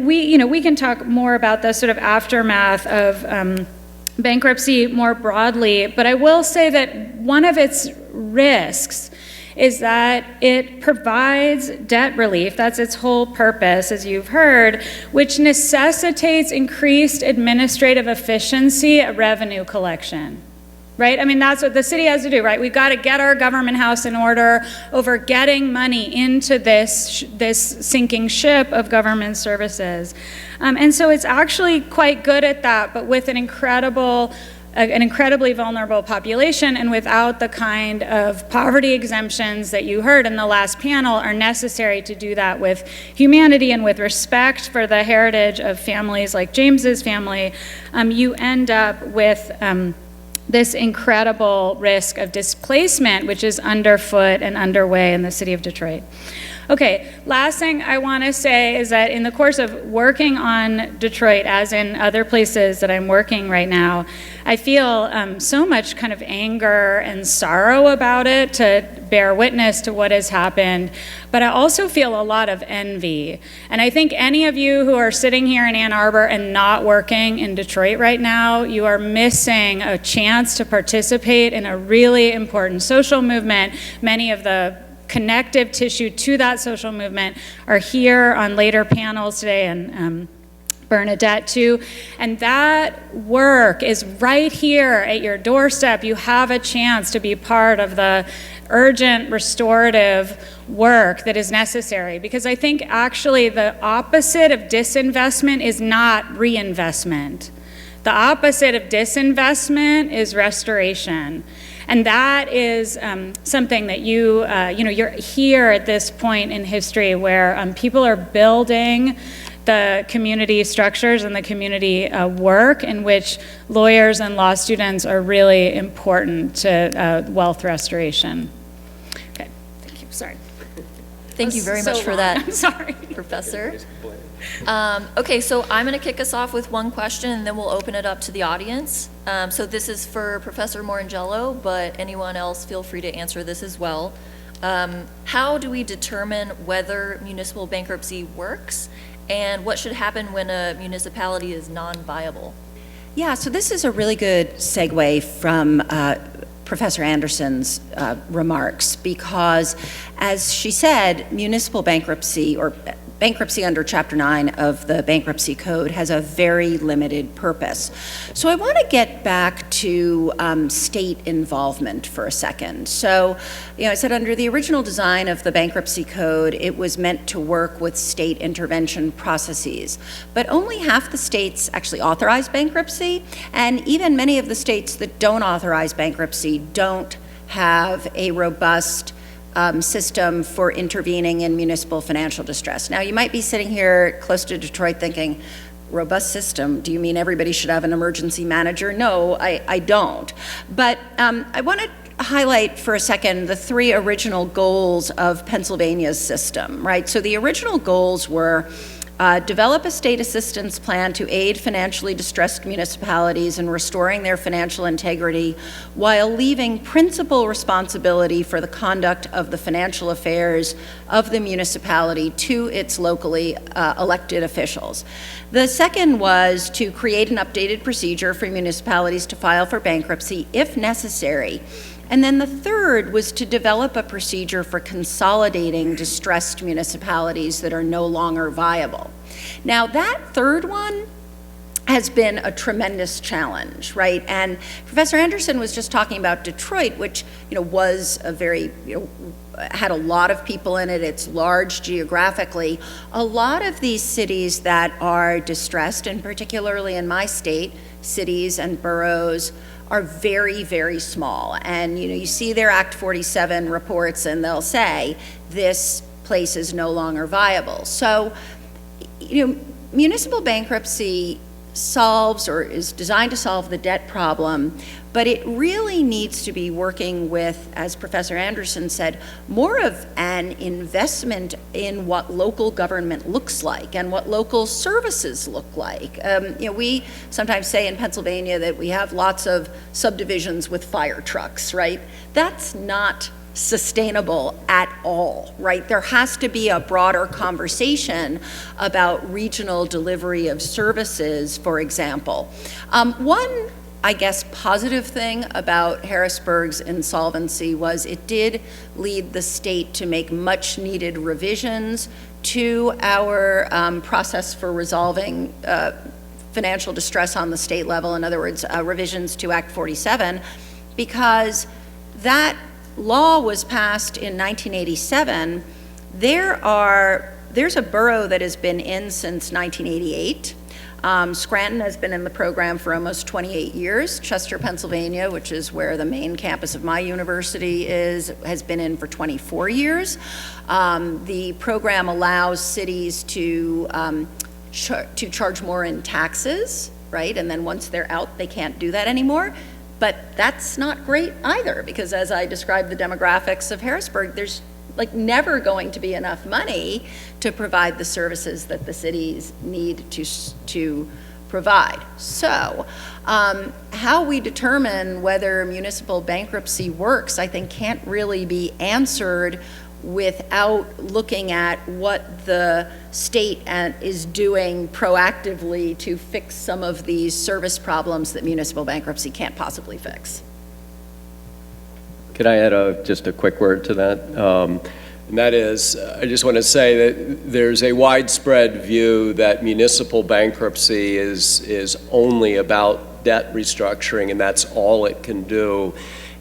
we can talk more about the sort of aftermath of bankruptcy more broadly, but I will say that one of its risks is that it provides debt relief. That's its whole purpose, as you've heard, which necessitates increased administrative efficiency at revenue collection. Right? I mean, that's what the city has to do, right? We've got to get our government house in order over getting money into this sinking ship of government services. And so it's actually quite good at that, but with an incredibly vulnerable population and without the kind of poverty exemptions that you heard in the last panel are necessary to do that with humanity and with respect for the heritage of families like James's family, you end up with this incredible risk of displacement, which is underfoot and underway in the city of Detroit. Okay, last thing I want to say is that in the course of working on Detroit, as in other places that I'm working right now, I feel so much kind of anger and sorrow about it to bear witness to what has happened, but I also feel a lot of envy. And I think any of you who are sitting here in Ann Arbor and not working in Detroit right now, you are missing a chance to participate in a really important social movement. Many of the connective tissue to that social movement are here on later panels today, and Bernadette too. And that work is right here at your doorstep. You have a chance to be part of the urgent restorative work that is necessary, because I think actually the opposite of disinvestment is not reinvestment. The opposite of disinvestment is restoration. And that is something that you're here at this point in history where people are building the community structures and the community work in which lawyers and law students are really important to wealth restoration. Okay, thank you, sorry. Thank you very much for that, I'm sorry. Professor. Okay, so I'm going to kick us off with one question, and then we'll open it up to the audience. So this is for Professor Moringiello, but anyone else feel free to answer this as well. How do we determine whether municipal bankruptcy works, and what should happen when a municipality is non-viable? Yeah, so this is a really good segue from Professor Anderson's remarks, because as she said, municipal bankruptcy, or bankruptcy under Chapter 9 of the Bankruptcy Code, has a very limited purpose. So I want to get back to state involvement for a second. So, I said under the original design of the Bankruptcy Code, it was meant to work with state intervention processes. But only half the states actually authorize bankruptcy, and even many of the states that don't authorize bankruptcy don't have a robust system for intervening in municipal financial distress. Now, you might be sitting here close to Detroit thinking, robust system, do you mean everybody should have an emergency manager? No, I don't. But I want to highlight for a second the three original goals of Pennsylvania's system, right? So the original goals were Develop a state assistance plan to aid financially distressed municipalities in restoring their financial integrity while leaving principal responsibility for the conduct of the financial affairs of the municipality to its locally elected officials. The second was to create an updated procedure for municipalities to file for bankruptcy if necessary. And then the third was to develop a procedure for consolidating distressed municipalities that are no longer viable. Now, that third one has been a tremendous challenge, right? And Professor Anderson was just talking about Detroit, which, was a very, had a lot of people in it. It's large geographically. A lot of these cities that are distressed, and particularly in my state, cities and boroughs, are very, very small. And you see their Act 47 reports and they'll say, this place is no longer viable. So, municipal bankruptcy solves or is designed to solve the debt problem, but it really needs to be working with, as Professor Anderson said, more of an investment in what local government looks like and what local services look like. We sometimes say in Pennsylvania that we have lots of subdivisions with fire trucks, right? That's not sustainable at all, right? There has to be a broader conversation about regional delivery of services, for example. One, I guess, positive thing about Harrisburg's insolvency was it did lead the state to make much needed revisions to our process for resolving financial distress on the state level. In other words, revisions to Act 47, because that law was passed in 1987. There's a borough that has been in since 1988. Scranton has been in the program for almost 28 years. Chester, Pennsylvania, which is where the main campus of my university is, has been in for 24 years. The program allows cities to charge more in taxes, right? And then once they're out, they can't do that anymore. But that's not great either, because as I described the demographics of Harrisburg, there's never going to be enough money to provide the services that the cities need to provide. So how we determine whether municipal bankruptcy works, I think, can't really be answered without looking at what the state is doing proactively to fix some of these service problems that municipal bankruptcy can't possibly fix. Can I add just a quick word to that? And that is, I just want to say that there's a widespread view that municipal bankruptcy is only about debt restructuring and that's all it can do.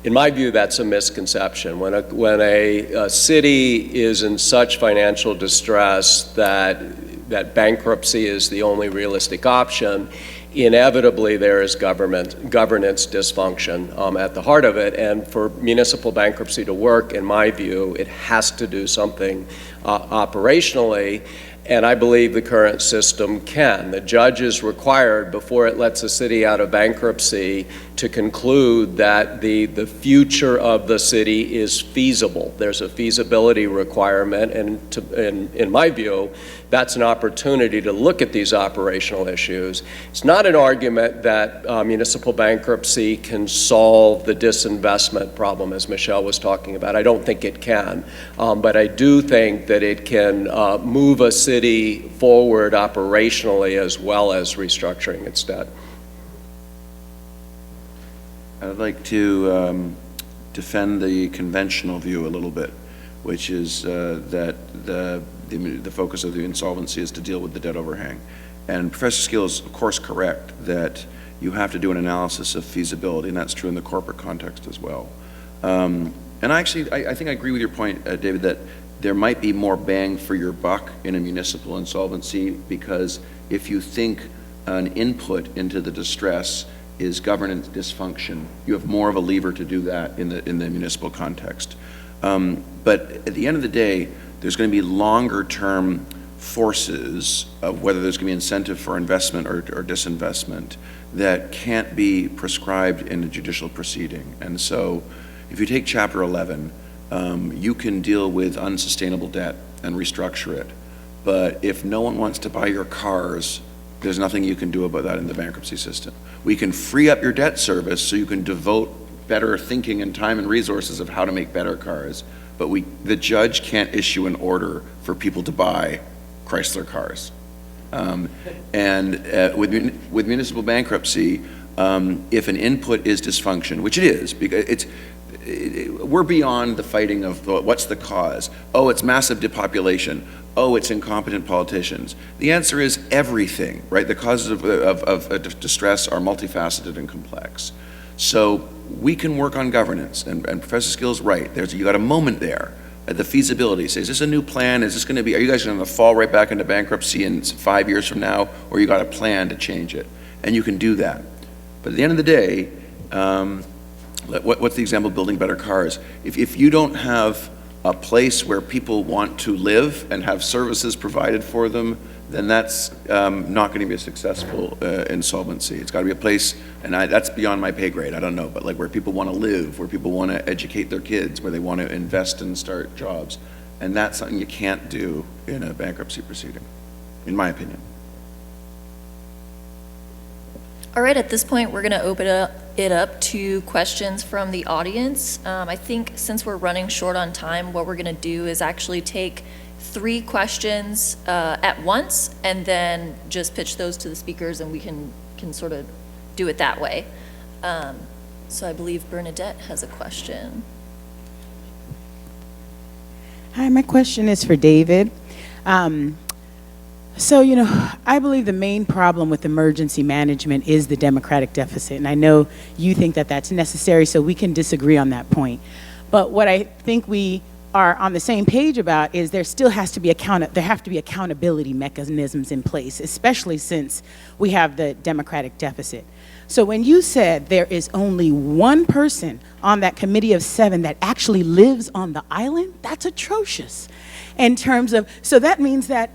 In my view, that's a misconception. When a city is in such financial distress that bankruptcy is the only realistic option, inevitably there is governance dysfunction at the heart of it. And for municipal bankruptcy to work, in my view, it has to do something operationally. And I believe the current system can. The judge is required, before it lets a city out of bankruptcy, to conclude that the future of the city is feasible. There's a feasibility requirement, and in my view, that's an opportunity to look at these operational issues. It's not an argument that municipal bankruptcy can solve the disinvestment problem, as Michelle was talking about. I don't think it can, but I do think that it can move a city forward operationally as well as restructuring its debt. I'd like to defend the conventional view a little bit, which is that the focus of the insolvency is to deal with the debt overhang. And Professor Skeel is, of course, correct that you have to do an analysis of feasibility, and that's true in the corporate context as well. And I think I agree with your point, David, that there might be more bang for your buck in a municipal insolvency, because if you think an input into the distress is governance dysfunction, you have more of a lever to do that in the municipal context. But at the end of the day, there's going to be longer term forces of whether there's going to be incentive for investment or disinvestment that can't be prescribed in a judicial proceeding. And so if you take Chapter 11, you can deal with unsustainable debt and restructure it. But if no one wants to buy your cars, there's nothing you can do about that in the bankruptcy system. We can free up your debt service so you can devote better thinking and time and resources of how to make better cars. But the judge can't issue an order for people to buy Chrysler cars. With municipal bankruptcy, if an input is dysfunction, which it is, because we're beyond the fighting of what's the cause. Oh, it's massive depopulation. Oh, it's incompetent politicians. The answer is everything, right? The causes of distress are multifaceted and complex. So we can work on governance, and Professor Skeel's right. You got a moment there at the feasibility. Say, is this a new plan? Is this going to be, are you guys going to fall right back into bankruptcy in 5 years from now, or you got a plan to change it? And you can do that. But at the end of the day, what's the example of building better cars? If you don't have a place where people want to live and have services provided for them, then that's not going to be a successful insolvency. It's got to be a place, and that's beyond my pay grade, I don't know, but like where people want to live, where people want to educate their kids, where they want to invest and start jobs. And that's something you can't do in a bankruptcy proceeding, in my opinion. All right, at this point, we're going to open it up to questions from the audience. I think since we're running short on time, what we're going to do is actually take 3 questions at once and then just pitch those to the speakers, and we can sort of do it that way. So I believe Bernadette has a question. Hi, my question is for David. So, I believe the main problem with emergency management is the democratic deficit. And I know you think that that's necessary, so we can disagree on that point. But what I think we are on the same page about is there still has to be accountability mechanisms in place, especially since we have the democratic deficit. So when you said there is only one person on that committee of 7 that actually lives on the island, that's atrocious. In terms of, so that means that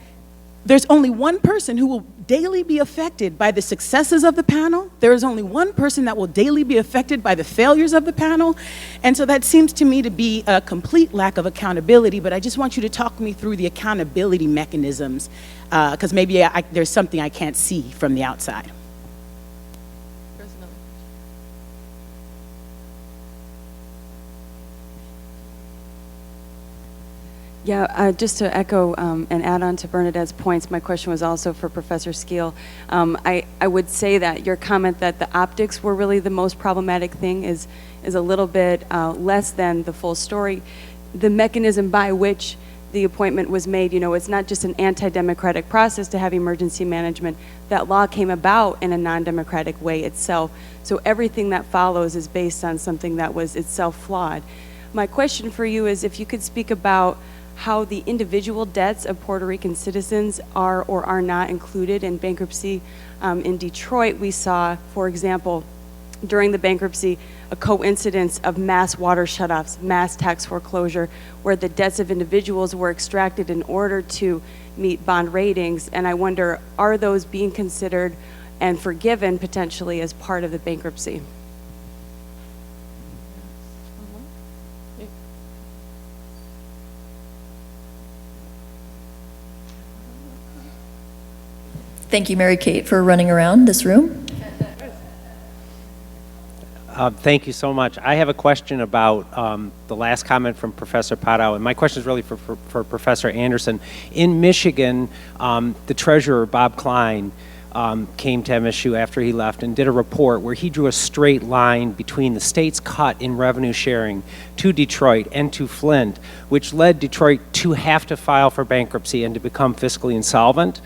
there's only one person who will daily be affected by the successes of the panel. There is only one person that will daily be affected by the failures of the panel. And so that seems to me to be a complete lack of accountability, but I just want you to talk me through the accountability mechanisms, because maybe there's something I can't see from the outside. Yeah, just to echo and add on to Bernadette's points, my question was also for Professor Skeel. I would say that your comment that the optics were really the most problematic thing is a little bit less than the full story. The mechanism by which the appointment was made, it's not just an anti-democratic process to have emergency management. That law came about in a non-democratic way itself. So everything that follows is based on something that was itself flawed. My question for you is if you could speak about how the individual debts of Puerto Rican citizens are or are not included in bankruptcy. In Detroit, we saw, for example, during the bankruptcy, a coincidence of mass water shutoffs, mass tax foreclosure, where the debts of individuals were extracted in order to meet bond ratings. And I wonder, are those being considered and forgiven potentially as part of the bankruptcy? Thank you, Mary Kate, for running around this room. Thank you so much. I have a question about the last comment from Professor Pottow, and my question is really for Professor Anderson. In Michigan, the treasurer, Bob Klein, came to MSU after he left and did a report where he drew a straight line between the state's cut in revenue sharing to Detroit and to Flint, which led Detroit to have to file for bankruptcy and to become fiscally insolvent.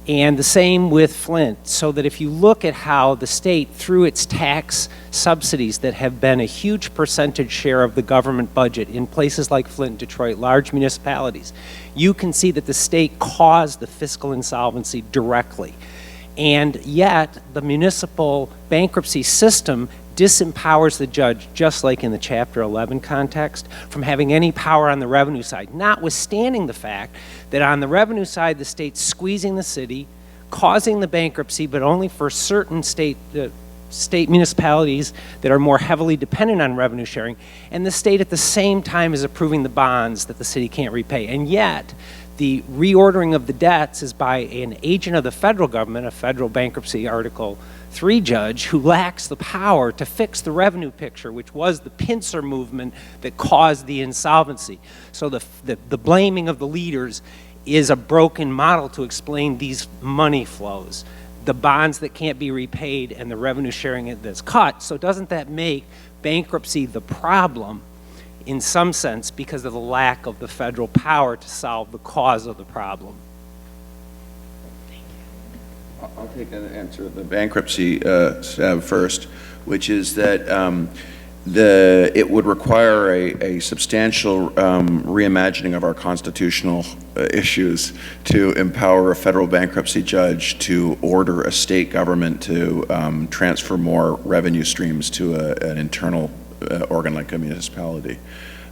And the same with Flint, so that if you look at how the state, through its tax subsidies that have been a huge percentage share of the government budget in places like Flint and Detroit, large municipalities, you can see that the state caused the fiscal insolvency directly. And yet, the municipal bankruptcy system disempowers the judge, just like in the Chapter 11 context, from having any power on the revenue side, notwithstanding the fact that on the revenue side, the state's squeezing the city, causing the bankruptcy, but only for certain state municipalities that are more heavily dependent on revenue sharing, and the state at the same time is approving the bonds that the city can't repay. And yet, The reordering of the debts is by an agent of the federal government, a federal bankruptcy Article 3 judge, who lacks the power to fix the revenue picture, which was the pincer movement that caused the insolvency. So the blaming of the leaders is a broken model to explain these money flows, the bonds that can't be repaid and the revenue sharing that's cut. So doesn't that make bankruptcy the problem in some sense because of the lack of the federal power to solve the cause of the problem? I'll take an answer the bankruptcy first, which is that it would require a substantial reimagining of our constitutional issues to empower a federal bankruptcy judge to order a state government to transfer more revenue streams to an internal organ like a municipality.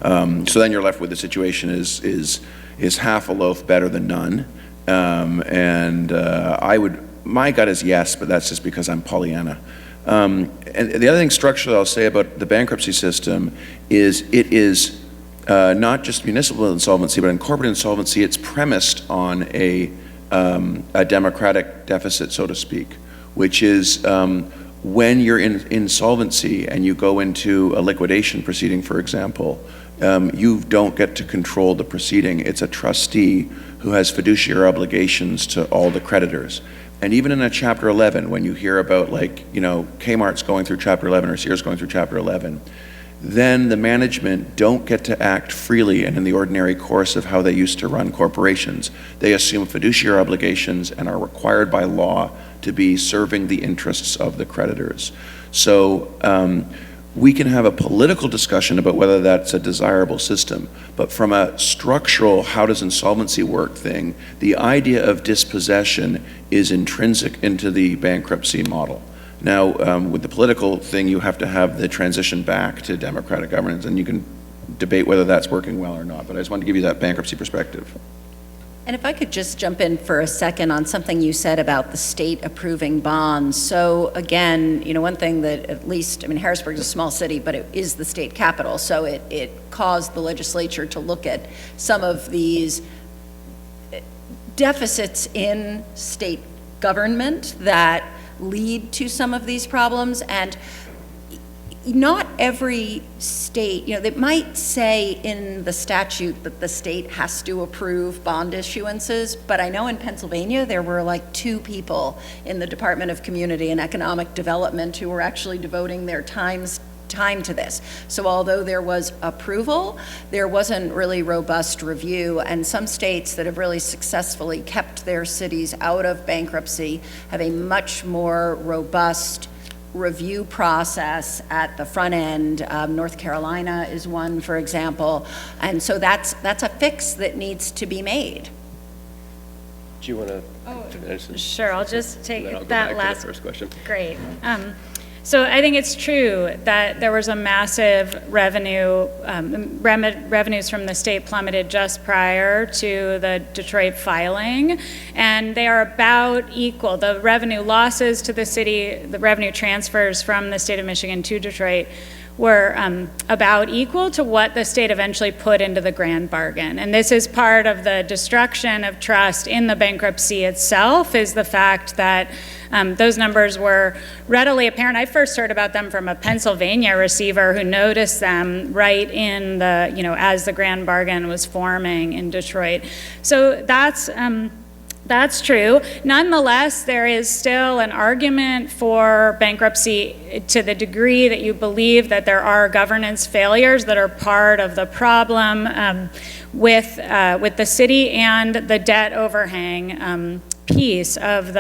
So then you're left with the situation is half a loaf better than none, my gut is yes, but that's just because I'm Pollyanna. And the other thing structurally I'll say about the bankruptcy system is it is not just municipal insolvency, but in corporate insolvency, it's premised on a democratic deficit, so to speak, which is when you're in insolvency and you go into a liquidation proceeding, for example, you don't get to control the proceeding. It's a trustee who has fiduciary obligations to all the creditors. And even in a Chapter 11, when you hear about, like, you know, Kmart's going through Chapter 11 or Sears going through Chapter 11, then the management don't get to act freely and in the ordinary course of how they used to run corporations. They assume fiduciary obligations and are required by law to be serving the interests of the creditors. So we can have a political discussion about whether that's a desirable system, but from a structural how does insolvency work thing, the idea of dispossession is intrinsic into the bankruptcy model. Now, with the political thing, you have to have the transition back to democratic governance, and you can debate whether that's working well or not, but I just wanted to give you that bankruptcy perspective. And if I could just jump in for a second on something you said about the state approving bonds. So again, you know, one thing that at least, I mean, Harrisburg is a small city, but it is the state capital. So it caused the legislature to look at some of these deficits in state government that lead to some of these problems. And not every state, you know, they might say in the statute that the state has to approve bond issuances, but I know in Pennsylvania there were like 2 people in the Department of Community and Economic Development who were actually devoting their time to this. So although there was approval, there wasn't really robust review, and some states that have really successfully kept their cities out of bankruptcy have a much more robust review process at the front end. North Carolina is one, for example, and so that's a fix that needs to be made. Do you want to? Sure, I'll just take I'll go that back last. to the first question. Great. So I think it's true that there was a massive revenues from the state plummeted just prior to the Detroit filing, and they are about equal. The revenue losses to the city, the revenue transfers from the state of Michigan to Detroit were about equal to what the state eventually put into the grand bargain. And this is part of the destruction of trust in the bankruptcy itself, is the fact that those numbers were readily apparent. I first heard about them from a Pennsylvania receiver who noticed them right in the, you know, as the grand bargain was forming in Detroit. So that's true. Nonetheless, there is still an argument for bankruptcy to the degree that you believe that there are governance failures that are part of the problem with the city and the debt overhang piece of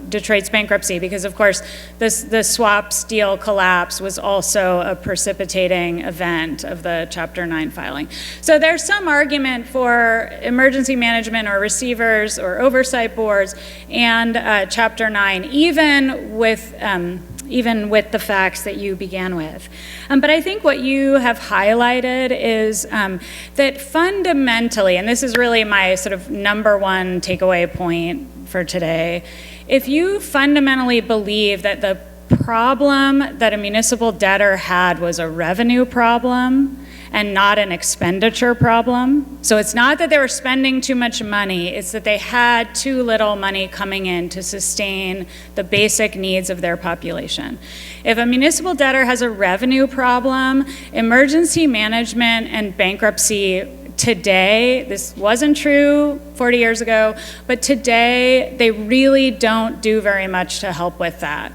Detroit's bankruptcy, because of course the swaps deal collapse was also a precipitating event of the Chapter 9 filing. So there's some argument for emergency management or receivers or oversight boards and Chapter 9, even with the facts that you began with. But I think what you have highlighted is that fundamentally, and this is really my sort of number one takeaway point for today, if you fundamentally believe that the problem that a municipal debtor had was a revenue problem, and not an expenditure problem. So it's not that they were spending too much money, it's that they had too little money coming in to sustain the basic needs of their population. If a municipal debtor has a revenue problem, emergency management and bankruptcy today, this wasn't true 40 years ago, but today they really don't do very much to help with that.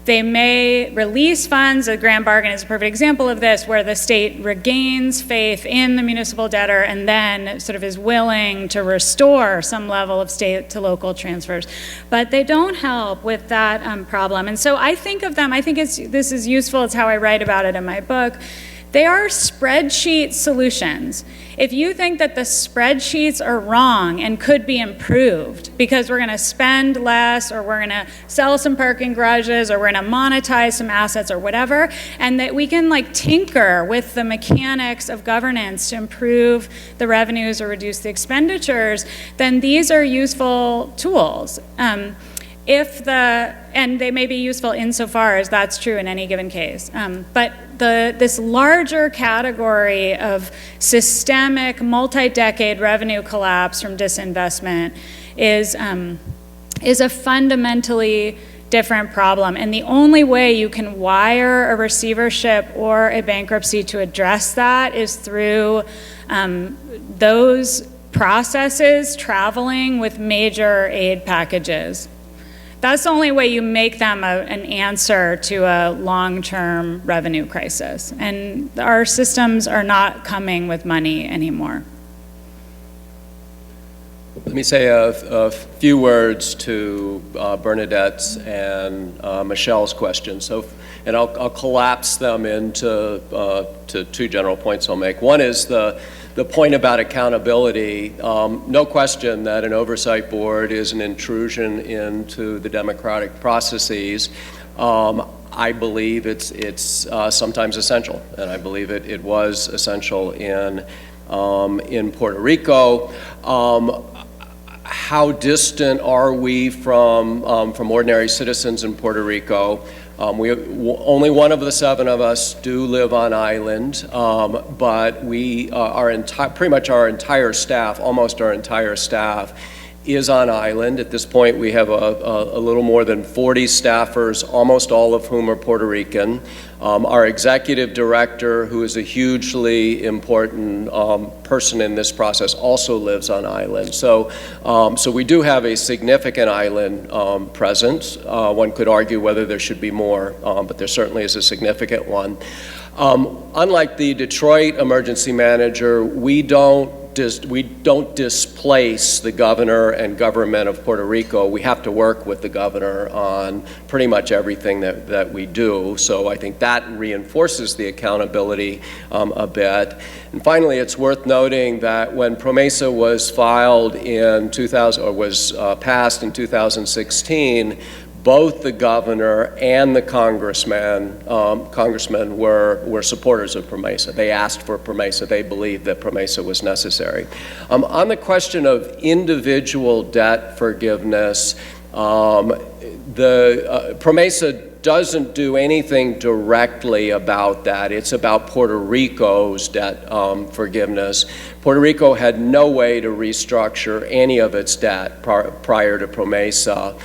They may release funds. A grand bargain is a perfect example of this, where the state regains faith in the municipal debtor and then sort of is willing to restore some level of state to local transfers. But they don't help with that problem. And so I think of them, I think this is useful, it's how I write about it in my book. They are spreadsheet solutions. If you think that the spreadsheets are wrong and could be improved because we're going to spend less, or we're going to sell some parking garages, or we're going to monetize some assets or whatever, and that we can like tinker with the mechanics of governance to improve the revenues or reduce the expenditures, then these are useful tools. And they may be useful insofar as that's true in any given case. But this larger category of systemic, multi-decade revenue collapse from disinvestment is a fundamentally different problem. And the only way you can wire a receivership or a bankruptcy to address that is through those processes traveling with major aid packages. That's the only way you make them an answer to a long-term revenue crisis. And our systems are not coming with money anymore. Let me say a few words to Bernadette's and Michelle's questions. And I'll collapse them into to two general points I'll make. One is the point about accountability. No question that an oversight board is an intrusion into the democratic processes. I believe it's sometimes essential, and I believe it was essential in Puerto Rico. How distant are we from ordinary citizens in Puerto Rico? Only one of the 7 of us do live on island, but pretty much our entire staff, almost our entire staff, is on island. At this point, we have a little more than 40 staffers, almost all of whom are Puerto Rican. Our executive director, who is a hugely important person in this process, also lives on island. So we do have a significant island presence. One could argue whether there should be more, but there certainly is a significant one. Unlike the Detroit emergency manager, we don't displace the governor and government of Puerto Rico. We have to work with the governor on pretty much everything that we do. So I think that reinforces the accountability a bit. And finally, it's worth noting that when PROMESA was filed in 2000, or was passed in 2016, both the governor and the congressmen were supporters of PROMESA. They asked for PROMESA. They believed that PROMESA was necessary. On the question of individual debt forgiveness, PROMESA doesn't do anything directly about that. It's about Puerto Rico's debt forgiveness. Puerto Rico had no way to restructure any of its debt prior to PROMESA.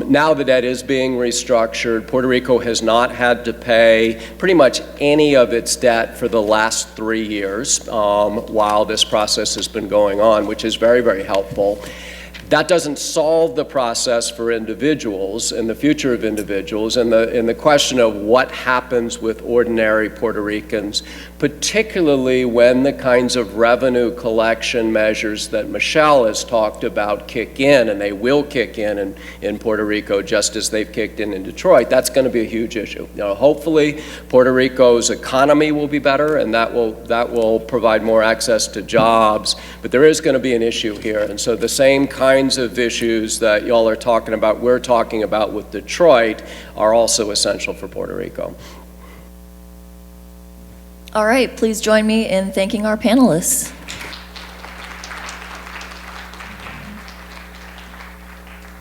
Now the debt is being restructured. Puerto Rico has not had to pay pretty much any of its debt for the last 3 years while this process has been going on, which is very, very helpful. That doesn't solve the process for individuals and the future of individuals, and the question of what happens with ordinary Puerto Ricans, particularly when the kinds of revenue collection measures that Michelle has talked about kick in, and they will kick in Puerto Rico just as they've kicked in Detroit. That's going to be a huge issue. Hopefully Puerto Rico's economy will be better, and that will provide more access to jobs, but there is going to be an issue here. And so the same kinds of issues that y'all are talking about, we're talking about with Detroit, are also essential for Puerto Rico. All right, please join me in thanking our panelists.